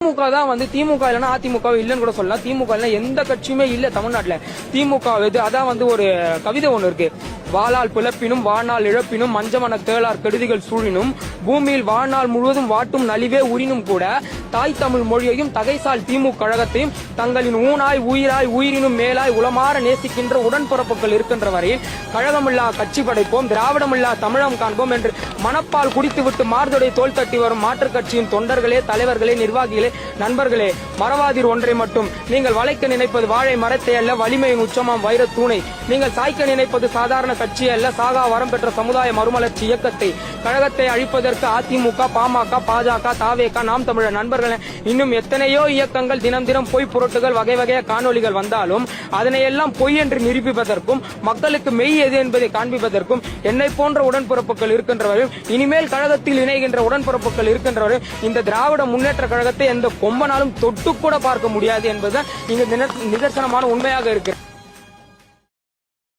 திமுக தான் வந்து திமுக இல்லைன்னா அதிமுக இல்லைன்னு கூட சொல்லலாம். திமுக இல்லைன்னா எந்த கட்சியுமே இல்ல தமிழ்நாட்டுல. திமுக அதான் வந்து ஒரு கவிதை ஒண்ணு இருக்கு. வாளால் பிளப்பினும் வாழ்நாள் இழப்பினும் மஞ்சமன தேளார் கெடுதிகள் சூழினும் பூமியில் வாழ்நாள் முழுவதும் வாட்டும் நலிவே உரினும் கூட தாய் தமிழ் மொழியையும் தகைசால் திமுக கழகத்தையும் தங்களின் ஊனாய் உயிராய் உயிரினும் மேலாய் உளமாற நேசிக்கின்ற உடன்பிறப்புகள் இருக்கின்ற வரையில் கழகமில்லா கட்சி படைப்போம், திராவிடமில்லா தமிழகம் காண்போம் என்று மனப்பால் குடித்துவிட்டு மார்தொடை தோல் தட்டி வரும் மாற்றுக் கட்சியின் தொண்டர்களே, தலைவர்களே, நிர்வாகிகளே, நண்பர்களே, மறவாதீர் ஒன்றை மட்டும். நீங்கள் வளைக்க நினைப்பது வாழை மரத்தை அல்ல, வலிமையின் உச்சமாம் வைரத் தூணை. நீங்கள் சாய்க்க நினைப்பது சாதாரண கட்சி அல்ல, சாகா வரம் பெற்ற சமுதாய மறுமலர்ச்சி இயக்கத்தை. கழகத்தை அழிப்பதற்கு அதிமுக, பாமக, பாஜக, தாவேக, நாம் தமிழர் நண்பர்கள் இன்னும் எத்தனையோ இயக்கங்கள் தினம் தினம் பொய் புரட்டுகள் வகை வகைய காணொலிகள் வந்தாலும் அதனையெல்லாம் பொய் என்று நிரூபிப்பதற்கும் மக்களுக்கு மெய் எது என்பதை காண்பிப்பதற்கும் என்னை போன்ற உடன்பிறப்புகள் இருக்கின்றவர்கள், இனிமேல் கழகத்தில் இணைகின்ற உடன்பிறப்புகள் இருக்கின்றவர்கள் இந்த திராவிட முன்னேற்ற கழகத்தை எந்த கொம்பனாலும் தொட்டு கூட பார்க்க முடியாது என்பதுதான் இங்கு நிதர்சனமான உண்மையாக இருக்கிறது.